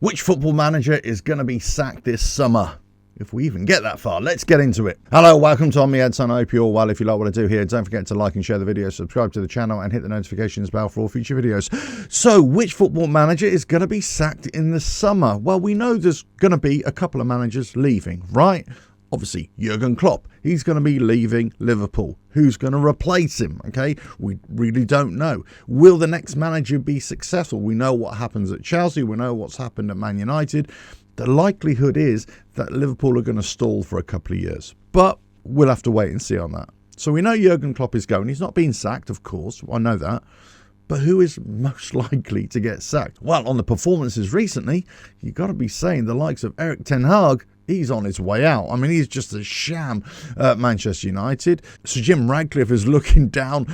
Which football manager is going to be sacked this summer? If we even get that far, let's get into it. Hello, welcome to On Me Headson. I hope you're all well. If you like what I do here, don't forget to like and share the video, subscribe to the channel and hit the notifications bell for all future videos. So, which football manager is going to be sacked in the summer? Well, we know there's going to be a couple of managers leaving, right? Obviously, Jurgen Klopp, he's going to be leaving Liverpool. Who's going to replace him? Okay, we really don't know. Will the next manager be successful? We know what happens at Chelsea. We know what's happened at Man United. The likelihood is that Liverpool are going to stall for a couple of years. But we'll have to wait and see on that. So we know Jurgen Klopp is going. He's not being sacked, of course. I know that. But who is most likely to get sacked? Well, on the performances recently, you've got to be saying the likes of Erik ten Hag, he's on his way out. I mean, he's just a sham at Manchester United. Sir Jim Ratcliffe is looking down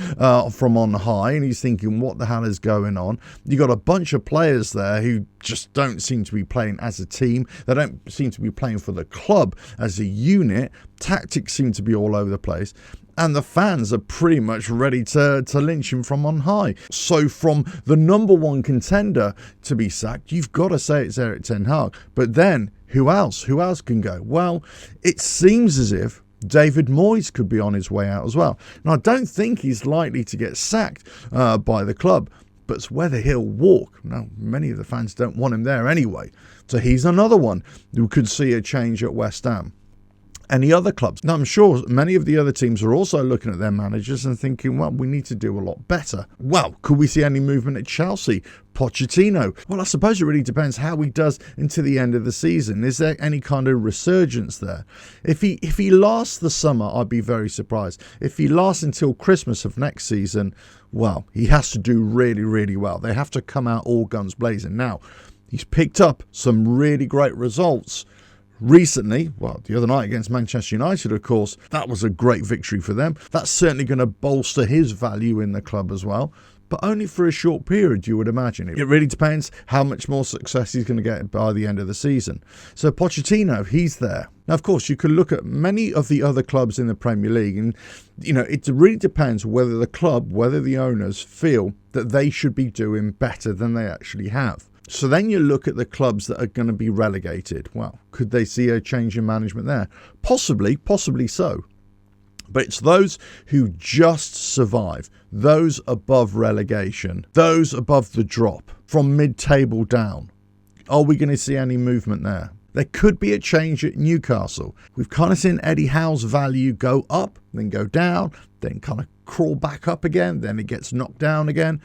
from on high and he's thinking, what the hell is going on? You've got a bunch of players there who just don't seem to be playing as a team. They don't seem to be playing for the club as a unit. Tactics seem to be all over the place. And the fans are pretty much ready to lynch him from on high. So from the number one contender to be sacked, you've got to say it's Erik ten Hag. But then, who else? Who else can go? Well, it seems as if David Moyes could be on his way out as well. Now, I don't think he's likely to get sacked by the club, but it's whether he'll walk. Now, many of the fans don't want him there anyway. So he's another one who could see a change at West Ham. Any other clubs? Now, I'm sure many of the other teams are also looking at their managers and thinking, well, we need to do a lot better. Well, could we see any movement at Chelsea? Pochettino? Well, I suppose it really depends how he does into the end of the season. Is there any kind of resurgence there? If he lasts the summer, I'd be very surprised. If he lasts until Christmas of next season, well, he has to do really, really well. They have to come out all guns blazing. Now, he's picked up some really great results recently. Well, the other night against Manchester United, of course, that was a great victory for them. That's certainly going to bolster his value in the club as well, but only for a short period, you would imagine. It really depends how much more success he's going to get by the end of the season. So Pochettino, he's there. Now, of course, you could look at many of the other clubs in the Premier League, and it really depends whether the club, whether the owners feel that they should be doing better than they actually have. So then you look at the clubs that are going to be relegated. Well, could they see a change in management there? Possibly so. But it's those who just survive, those above relegation, those above the drop, from mid-table down. Are we going to see any movement there? There could be a change at Newcastle. We've kind of seen Eddie Howe's value go up, then go down, then kind of crawl back up again, then it gets knocked down again.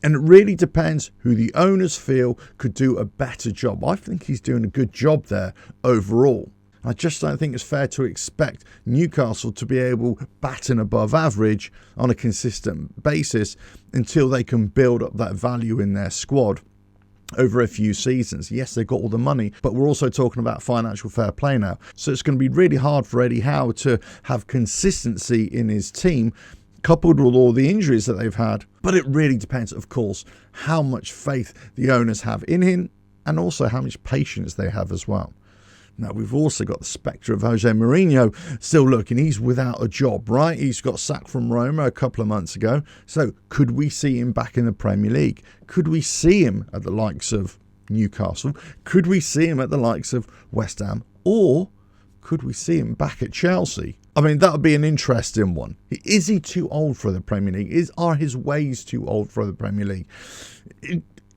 And it really depends who the owners feel could do a better job. I think he's doing a good job there overall. I just don't think it's fair to expect Newcastle to be able to batten above average on a consistent basis until they can build up that value in their squad over a few seasons. Yes, they've got all the money, but we're also talking about financial fair play now. So it's going to be really hard for Eddie Howe to have consistency in his team, coupled with all the injuries that they've had. But it really depends, of course, how much faith the owners have in him and also how much patience they have as well. Now, we've also got the spectre of Jose Mourinho still looking. He's without a job, right? He's got sacked from Roma a couple of months ago. So could we see him back in the Premier League? Could we see him at the likes of Newcastle? Could we see him at the likes of West Ham? Or could we see him back at Chelsea? I mean, that would be an interesting one. Is he too old for the Premier League? Are his ways too old for the Premier League?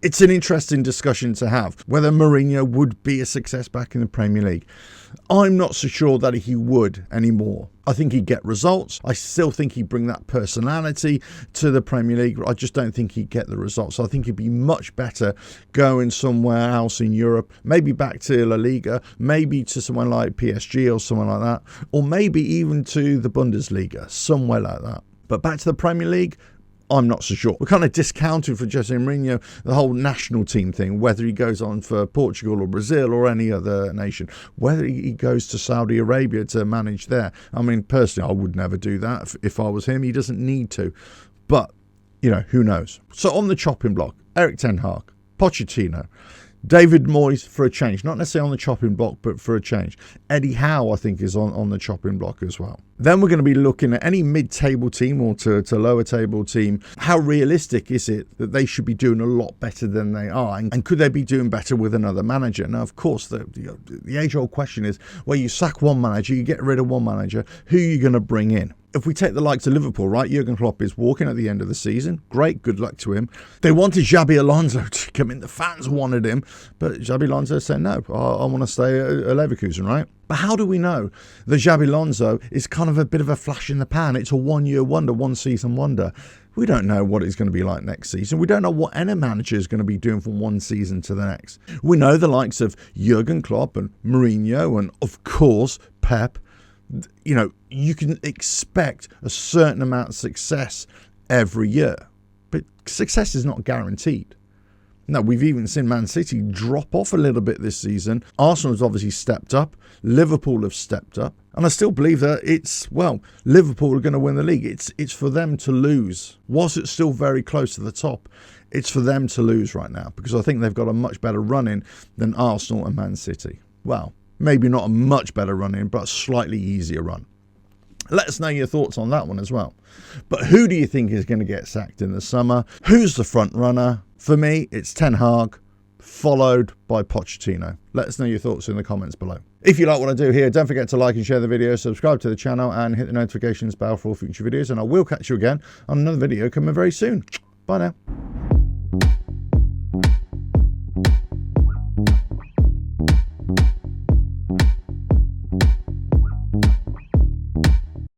It's an interesting discussion to have, whether Mourinho would be a success back in the Premier League. I'm not so sure that he would anymore. I think he'd get results. I still think he'd bring that personality to the Premier League. I just don't think he'd get the results. I think he'd be much better going somewhere else in Europe, maybe back to La Liga, maybe to someone like PSG or someone like that, or maybe even to the Bundesliga, somewhere like that. But back to the Premier League, I'm not so sure. We're kind of discounting for Jose Mourinho the whole national team thing, whether he goes on for Portugal or Brazil or any other nation, whether he goes to Saudi Arabia to manage there. I mean, personally, I would never do that if I was him. He doesn't need to. But, who knows? So on the chopping block, Erik ten Hag, Pochettino. David Moyes for a change, not necessarily on the chopping block, but for a change. Eddie Howe, I think, is on the chopping block as well. Then we're going to be looking at any mid-table team or to lower table team. How realistic is it that they should be doing a lot better than they are? And could they be doing better with another manager? Now, of course, the age-old question is, well, you sack one manager, you get rid of one manager, who are you going to bring in? If we take the likes of Liverpool, right, Jurgen Klopp is walking at the end of the season. Great, good luck to him. They wanted Xabi Alonso to come in. The fans wanted him, but Xabi Alonso said, no, I want to stay at Leverkusen, right? But how do we know that Xabi Alonso is kind of a bit of a flash in the pan? It's a one-year wonder, one-season wonder. We don't know what it's going to be like next season. We don't know what any manager is going to be doing from one season to the next. We know the likes of Jurgen Klopp and Mourinho and, of course, Pep. You know, you can expect a certain amount of success every year, but success is not guaranteed. Now, we've even seen Man City drop off a little bit this season. Arsenal has obviously stepped up. Liverpool have stepped up. And I still believe that Liverpool are going to win the league. It's for them to lose. Whilst it's still very close to the top, it's for them to lose right now, because I think they've got a much better run-in than Arsenal and Man City. Well, maybe not a much better run-in, but a slightly easier run. Let us know your thoughts on that one as well. But who do you think is going to get sacked in the summer? Who's the front runner? For me, it's Ten Hag, followed by Pochettino. Let us know your thoughts in the comments below. If you like what I do here, don't forget to like and share the video, subscribe to the channel, and hit the notifications bell for all future videos. And I will catch you again on another video coming very soon. Bye now.